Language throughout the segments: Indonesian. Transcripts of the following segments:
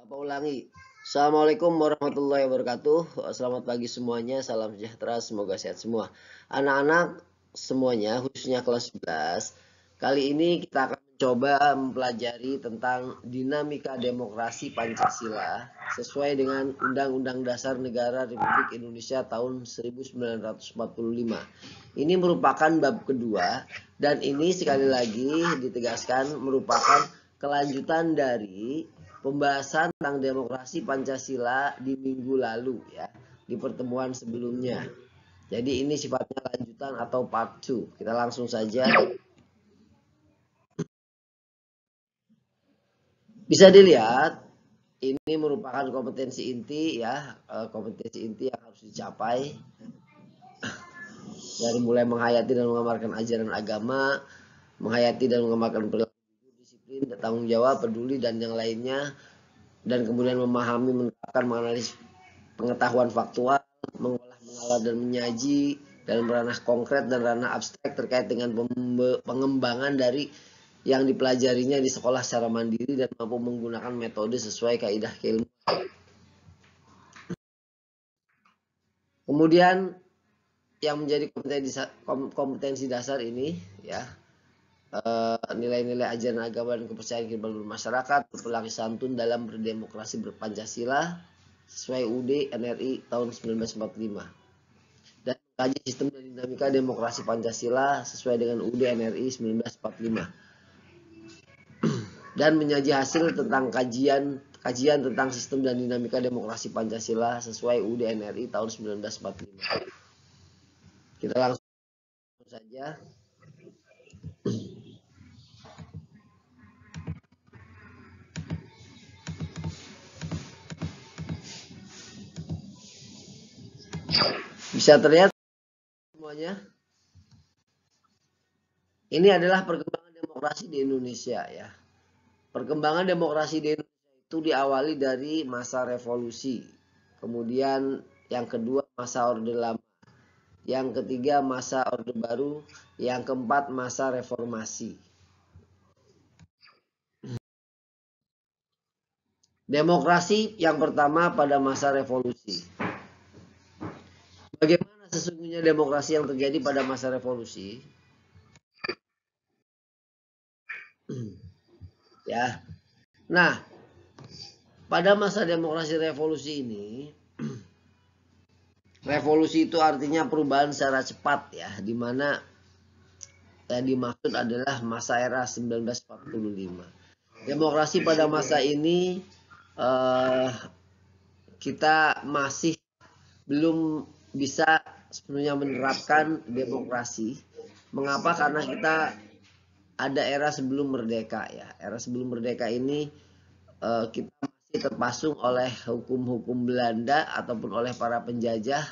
Apa ulangi? Assalamualaikum warahmatullahi wabarakatuh. Selamat pagi semuanya. Salam sejahtera. Semoga sehat semua. Anak-anak semuanya, khususnya kelas 11. Kali ini kita akan mencoba mempelajari tentang dinamika demokrasi Pancasila sesuai dengan Undang-Undang Dasar Negara Republik Indonesia tahun 1945. Ini merupakan bab kedua dan ini sekali lagi ditegaskan merupakan kelanjutan dari pembahasan tentang demokrasi Pancasila di minggu lalu ya, di pertemuan sebelumnya. Jadi ini sifatnya lanjutan atau part 2. Kita langsung saja. Bisa dilihat ini merupakan kompetensi inti ya, kompetensi inti yang harus dicapai dari mulai menghayati dan mengamalkan ajaran agama, menghayati dan mengamalkan perilaku disiplin, tanggung jawab, peduli dan yang lainnya, dan kemudian memahami, menerapkan, menganalisis pengetahuan faktual, mengolah, mengalah dan menyaji dalam ranah konkret dan ranah abstrak terkait dengan pengembangan dari yang dipelajarinya di sekolah secara mandiri dan mampu menggunakan metode sesuai kaidah keilmuan. Kemudian yang menjadi kompetensi dasar ini ya, nilai-nilai ajaran agama dan kepercayaan kehidupan masyarakat, berperilaku santun dalam berdemokrasi berpancasila sesuai UUD NRI tahun 1945, dan mengkaji sistem dan dinamika demokrasi Pancasila sesuai dengan UUD NRI 1945, dan menyaji hasil tentang kajian tentang sistem dan dinamika demokrasi Pancasila sesuai UUD NRI tahun 1945. Kita langsung saja. Bisa terlihat semuanya? Ini adalah perkembangan demokrasi di Indonesia ya. Perkembangan demokrasi di Indonesia itu diawali dari masa revolusi. Kemudian yang kedua masa Orde Lama. Yang ketiga masa Orde Baru. Yang keempat masa reformasi. Demokrasi yang pertama pada masa revolusi. Bagaimana sesungguhnya demokrasi yang terjadi pada masa revolusi? Ya. Nah, pada masa demokrasi revolusi ini, revolusi itu artinya perubahan secara cepat ya, di mana yang dimaksud adalah masa era 1945. Demokrasi pada masa ini kita masih belum bisa sebenarnya menerapkan demokrasi. Mengapa? Karena kita ada era sebelum merdeka ya. Era sebelum merdeka ini kita masih terpasung oleh hukum-hukum Belanda ataupun oleh para penjajah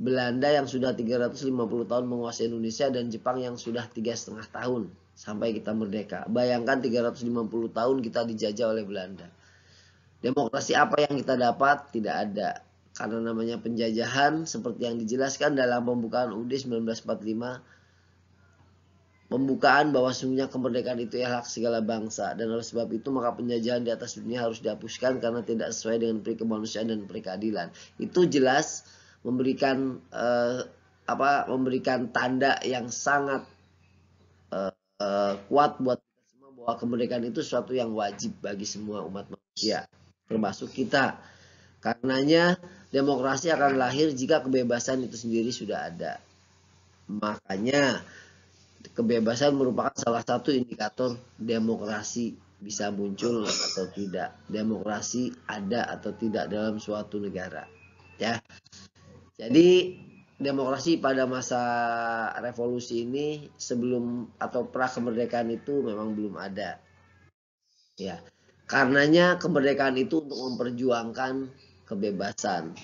Belanda yang sudah 350 tahun menguasai Indonesia dan Jepang yang sudah 3,5 tahun sampai kita merdeka. Bayangkan 350 tahun kita dijajah oleh Belanda. Demokrasi apa yang kita dapat? Tidak ada. Karena namanya penjajahan seperti yang dijelaskan dalam pembukaan UUD 1945. Pembukaan bahwa sesungguhnya kemerdekaan itu adalah hak segala bangsa, dan oleh sebab itu maka penjajahan di atas dunia harus dihapuskan karena tidak sesuai dengan peri kemanusiaan dan peri keadilan. Itu jelas memberikan memberikan tanda yang sangat kuat buat kita semua bahwa kemerdekaan itu sesuatu yang wajib bagi semua umat manusia, termasuk kita. Karenanya demokrasi akan lahir jika kebebasan itu sendiri sudah ada. Makanya kebebasan merupakan salah satu indikator demokrasi bisa muncul atau tidak, demokrasi ada atau tidak dalam suatu negara ya. Jadi demokrasi pada masa revolusi ini sebelum atau pra kemerdekaan itu memang belum ada ya. Karenanya kemerdekaan itu untuk memperjuangkan kebebasan.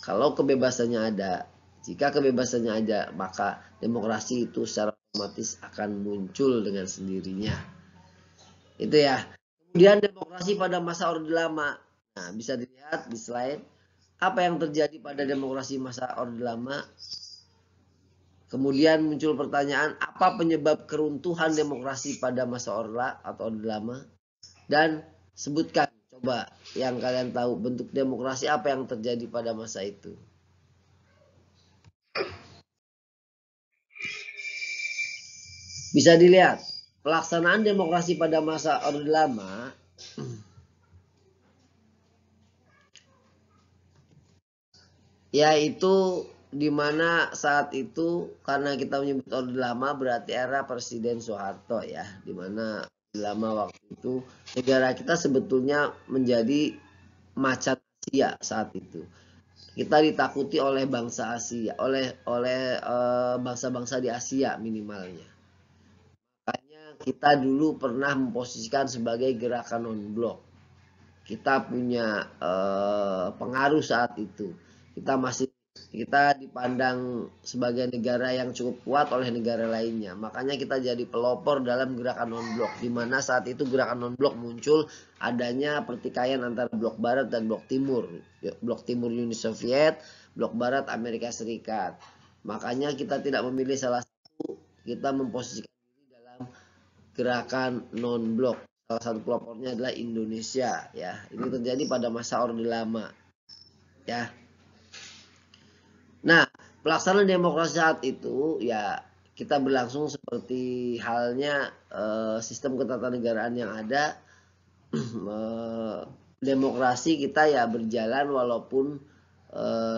Kalau kebebasannya ada, jika kebebasannya ada, maka demokrasi itu secara otomatis akan muncul dengan sendirinya. Itu ya. Kemudian demokrasi pada masa Orde Lama. Nah, bisa dilihat di slide apa yang terjadi pada demokrasi masa Orde Lama. Kemudian muncul pertanyaan, apa penyebab keruntuhan demokrasi pada masa Orde atau Orde Lama? Dan sebutkan, Coba yang kalian tahu bentuk demokrasi apa yang terjadi pada masa itu? Bisa dilihat pelaksanaan demokrasi pada masa Orde Lama yaitu di mana saat itu karena kita menyebut Orde Lama berarti era Presiden Soeharto ya, di mana Orde Lama waktu itu negara kita sebetulnya menjadi macan Asia saat itu. Kita ditakuti oleh bangsa Asia, oleh bangsa-bangsa di Asia minimalnya. Makanya kita dulu pernah memposisikan sebagai gerakan non-blok. Kita punya pengaruh saat itu. Kita dipandang sebagai negara yang cukup kuat oleh negara lainnya. Makanya kita jadi pelopor dalam gerakan non-blok. Di mana saat itu gerakan non-blok muncul adanya pertikaian antara blok barat dan blok timur. Blok timur Uni Soviet, blok barat Amerika Serikat. Makanya kita tidak memilih salah satu, kita memposisikan diri dalam gerakan non-blok. Salah satu pelopornya adalah Indonesia ya. Ini terjadi pada masa Orde Lama. Ya. Nah, pelaksanaan demokrasi saat itu ya kita berlangsung seperti halnya sistem ketatanegaraan yang ada. Demokrasi kita ya berjalan walaupun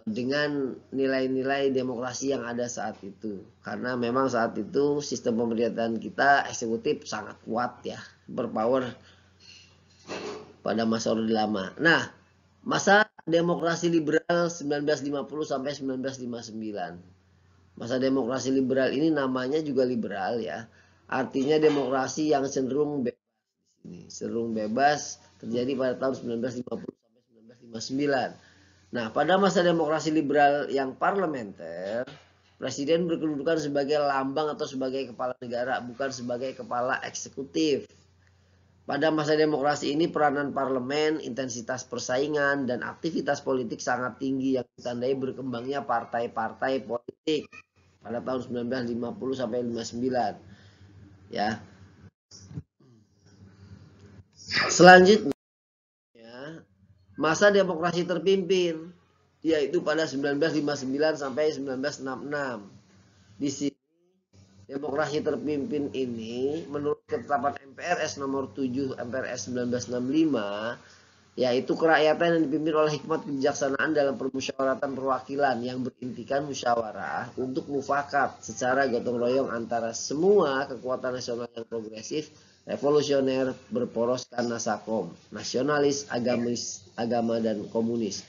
dengan nilai-nilai demokrasi yang ada saat itu. Karena memang saat itu sistem pemerintahan kita eksekutif sangat kuat ya, berpower pada masa Orde Lama. Nah, masa demokrasi liberal 1950 sampai 1959. Masa demokrasi liberal ini namanya juga liberal ya. Artinya demokrasi yang cenderung bebas di sini. Cenderung bebas terjadi pada tahun 1950 sampai 1959. Nah, pada masa demokrasi liberal yang parlementer, presiden berkedudukan sebagai lambang atau sebagai kepala negara, bukan sebagai kepala eksekutif. Pada masa demokrasi ini peranan parlemen, intensitas persaingan, dan aktivitas politik sangat tinggi yang ditandai berkembangnya partai-partai politik pada tahun 1950 sampai 59. Ya. Selanjutnya masa demokrasi terpimpin yaitu pada 1959 sampai 1966. Di sini demokrasi terpimpin ini menurut ketetapan MPRS nomor 7 MPRS 1965 yaitu kerakyatan yang dipimpin oleh hikmat kebijaksanaan dalam permusyawaratan perwakilan yang berintikan musyawarah untuk mufakat secara gotong royong antara semua kekuatan nasional yang progresif, revolusioner, berporoskan nasakom, nasionalis, agamis, agama, dan komunis.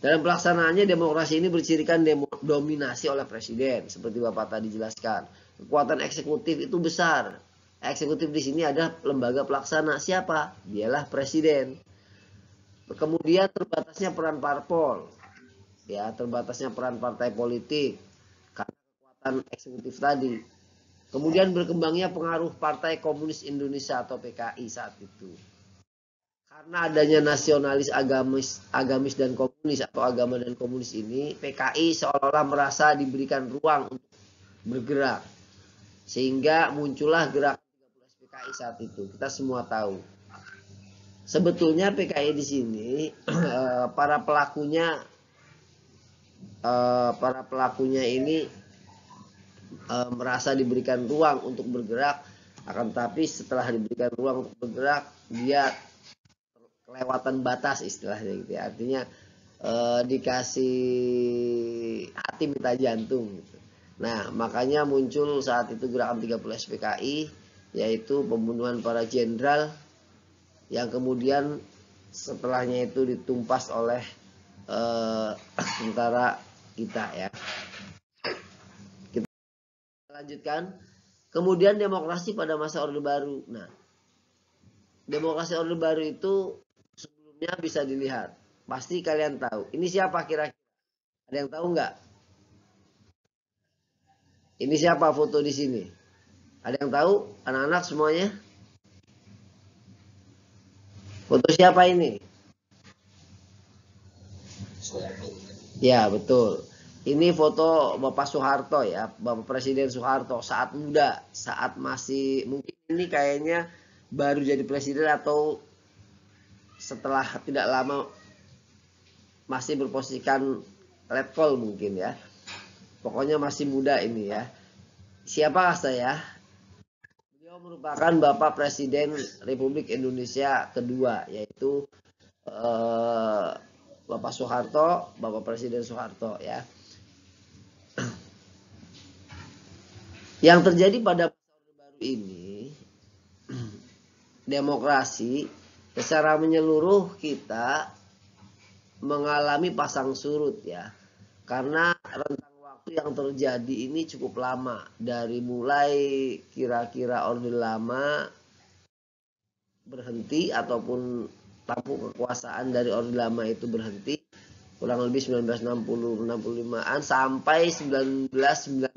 Dalam pelaksanaannya demokrasi ini bercirikan dominasi oleh presiden seperti Bapak tadi jelaskan. Kekuatan eksekutif itu besar. Eksekutif di sini ada lembaga pelaksana. Siapa? Dialah presiden. Kemudian terbatasnya peran parpol. Ya, terbatasnya peran partai politik karena kekuatan eksekutif tadi. Kemudian berkembangnya pengaruh Partai Komunis Indonesia atau PKI saat itu. Karena adanya nasionalis agamis dan komunis atau agama dan komunis ini, PKI seolah-olah merasa diberikan ruang untuk bergerak. Sehingga muncullah gerakan 13 PKI saat itu. Kita semua tahu. Sebetulnya PKI di sini para pelakunya ini merasa diberikan ruang untuk bergerak, akan tapi setelah diberikan ruang untuk bergerak, dia kelewatan batas istilahnya gitu ya. Artinya dikasih hati minta jantung gitu. Nah, makanya muncul saat itu gerakan 13 PKI yaitu pembunuhan para jenderal yang kemudian setelahnya itu ditumpas oleh tentara kita ya. Kita lanjutkan. Kemudian demokrasi pada masa Orde Baru. Nah, demokrasi Orde Baru itu sebelumnya bisa dilihat. Pasti kalian tahu. Ini siapa kira-kira? Ada yang tahu nggak? Ini siapa foto di sini? Ada yang tahu? Anak-anak semuanya? Foto siapa ini? Ya, betul. Ini foto Bapak Soeharto ya, Bapak Presiden Soeharto saat muda, saat masih mungkin ini kayaknya baru jadi presiden atau setelah tidak lama masih berposisikan letkol mungkin ya. Pokoknya masih muda ini ya. Siapakah saya? Beliau merupakan Bapak Presiden Republik Indonesia kedua, yaitu Bapak Soeharto, Bapak Presiden Soeharto ya. Yang terjadi pada masa Orde Baru ini, demokrasi secara menyeluruh kita mengalami pasang surut ya. Karena rentang waktu yang terjadi ini cukup lama, dari mulai kira-kira Orde Lama berhenti ataupun tampuk kekuasaan dari Orde Lama itu berhenti kurang lebih 1960-65an sampai 1998,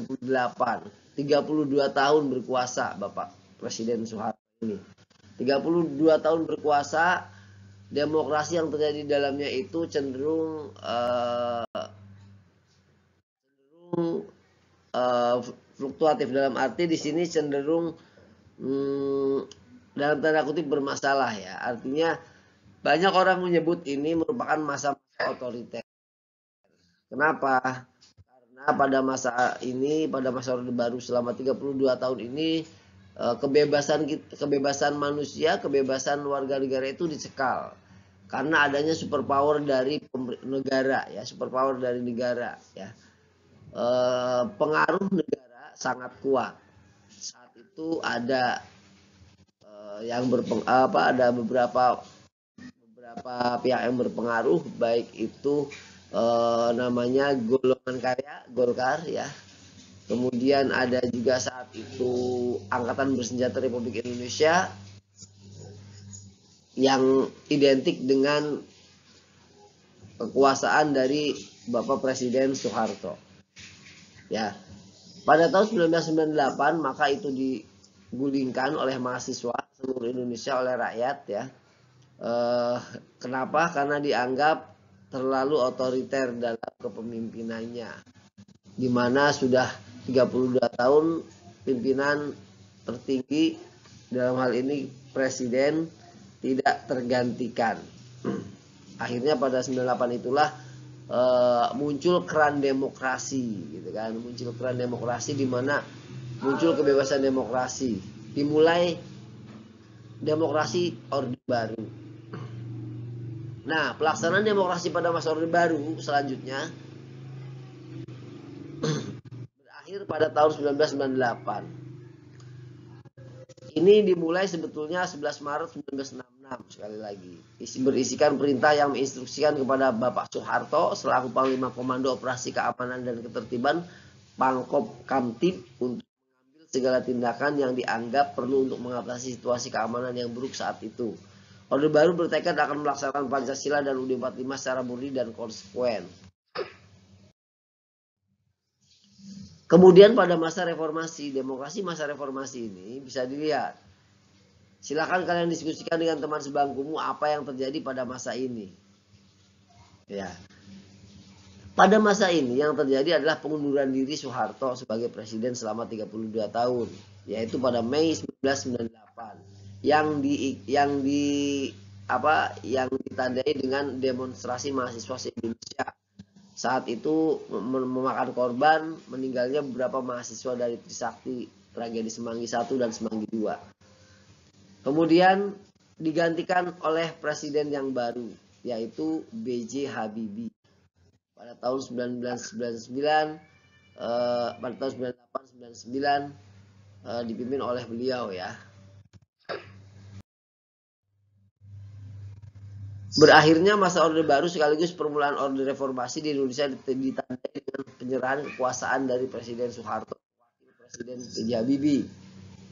32 tahun berkuasa Bapak Presiden Soeharto ini. 32 tahun berkuasa, demokrasi yang terjadi di dalamnya itu cenderung fluktuatif, dalam arti di sini cenderung dalam tanda kutip bermasalah ya. Artinya banyak orang menyebut ini merupakan masa-masa otoriter. Kenapa? Karena pada masa ini, pada masa Orde Baru selama 32 tahun ini, kebebasan manusia, kebebasan warga negara itu dicekal. Karena adanya superpower dari negara ya, superpower dari negara ya. Pengaruh negara sangat kuat. Saat itu ada ada beberapa pihak yang berpengaruh, baik itu namanya golongan karya Golkar ya. Kemudian ada juga saat itu Angkatan Bersenjata Republik Indonesia yang identik dengan kekuasaan dari Bapak Presiden Soeharto. Ya. Pada tahun 1998 maka itu digulingkan oleh mahasiswa seluruh Indonesia, oleh rakyat ya. Kenapa? Karena dianggap terlalu otoriter dalam kepemimpinannya, di mana sudah 32 tahun pimpinan tertinggi, dalam hal ini presiden, tidak tergantikan. Akhirnya pada 98 itulah muncul keran demokrasi gitu kan, muncul keran demokrasi di mana muncul kebebasan demokrasi, dimulai demokrasi Orde Baru. Nah, pelaksanaan demokrasi pada masa Orde Baru selanjutnya berakhir pada tahun 1998. Ini dimulai sebetulnya 11 Maret 1966 sekali lagi. Berisikan perintah yang menginstruksikan kepada Bapak Soeharto selaku Panglima Komando Operasi Keamanan dan Ketertiban Pangkop Kamtib untuk mengambil segala tindakan yang dianggap perlu untuk mengatasi situasi keamanan yang buruk saat itu. Orde Baru bertekad akan melaksanakan Pancasila dan UUD 45 secara murni dan konsekuen. Kemudian pada masa reformasi, demokrasi masa reformasi ini bisa dilihat. Silakan kalian diskusikan dengan teman sebangkumu apa yang terjadi pada masa ini. Ya. Pada masa ini yang terjadi adalah pengunduran diri Soeharto sebagai presiden selama 32 tahun, yaitu pada Mei 1998. Yang ditandai dengan demonstrasi mahasiswa se-Indonesia. Saat itu memakan korban meninggalnya beberapa mahasiswa dari Trisakti, tragedi Semanggi 1 dan Semanggi 2. Kemudian digantikan oleh presiden yang baru, yaitu B.J. Habibie. Pada tahun 1999, pada tahun 98-99 dipimpin oleh beliau ya. Berakhirnya masa Orde Baru sekaligus permulaan Orde Reformasi di Indonesia ditandai dengan penyerahan kekuasaan dari Presiden Soeharto, Wakil Presiden B.J. Habibie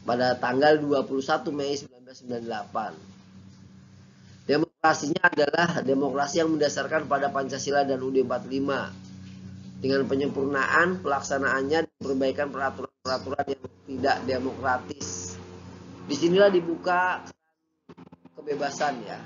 pada tanggal 21 Mei 1998. Demokrasinya adalah demokrasi yang mendasarkan pada Pancasila dan UUD 45 dengan penyempurnaan pelaksanaannya dan perbaikan peraturan-peraturan yang tidak demokratis. Disinilah dibuka kebebasan ya.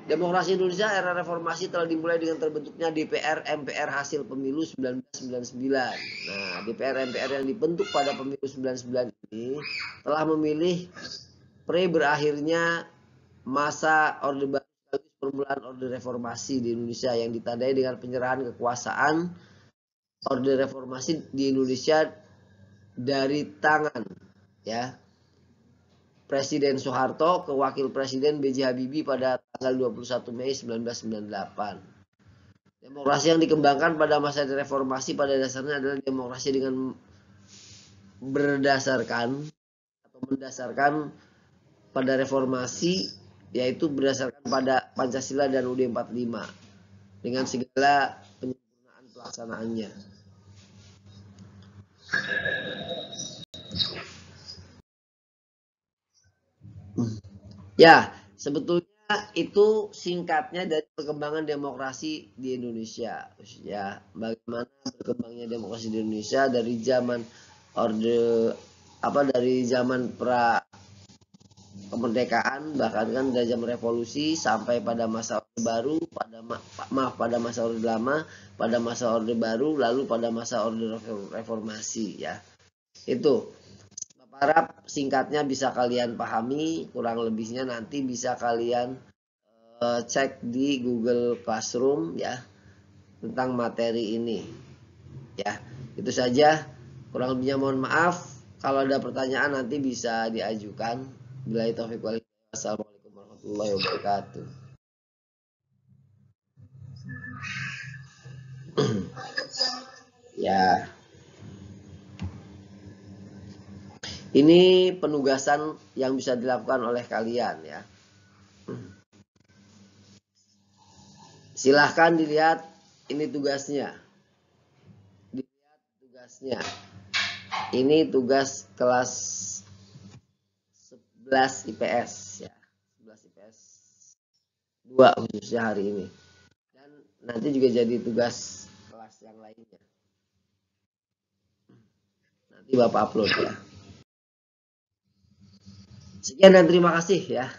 Demokrasi Indonesia era reformasi telah dimulai dengan terbentuknya DPR MPR hasil pemilu 1999. Nah, DPR MPR yang dibentuk pada pemilu 1999 ini telah memilih berakhirnya masa Orde Baru sekaligus permulaan Orde Reformasi di Indonesia yang ditandai dengan penyerahan kekuasaan Orde Reformasi di Indonesia dari tangan ya Presiden Soeharto ke Wakil Presiden B.J. Habibie pada tanggal 21 Mei 1998. Demokrasi yang dikembangkan pada masa reformasi pada dasarnya adalah demokrasi dengan berdasarkan atau mendasarkan pada reformasi, yaitu berdasarkan pada Pancasila dan UUD 45 dengan segala penyempurnaan pelaksanaannya. Ya, sebetulnya itu singkatnya dari perkembangan demokrasi di Indonesia. Ya, bagaimana berkembangnya demokrasi di Indonesia dari zaman dari zaman pra kemerdekaan, bahkan kan dari zaman revolusi sampai pada masa Orde Baru, pada masa Orde Lama, pada masa Orde Baru, lalu pada masa Orde Reformasi ya. Itu harap singkatnya bisa kalian pahami, kurang lebihnya nanti bisa kalian cek di Google Classroom ya tentang materi ini. Ya, itu saja. Kurang lebihnya mohon maaf. Kalau ada pertanyaan nanti bisa diajukan. Billahi taufiq wal hidayah. Wassalamualaikum warahmatullahi wabarakatuh. Ya. Ini penugasan yang bisa dilakukan oleh kalian ya. Silahkan dilihat ini tugasnya. Dilihat tugasnya. Ini tugas kelas 11 IPS ya. 11 IPS 2 khususnya hari ini. Dan nanti juga jadi tugas kelas yang lainnya. Nanti Bapak upload ya. Sekian dan terima kasih ya.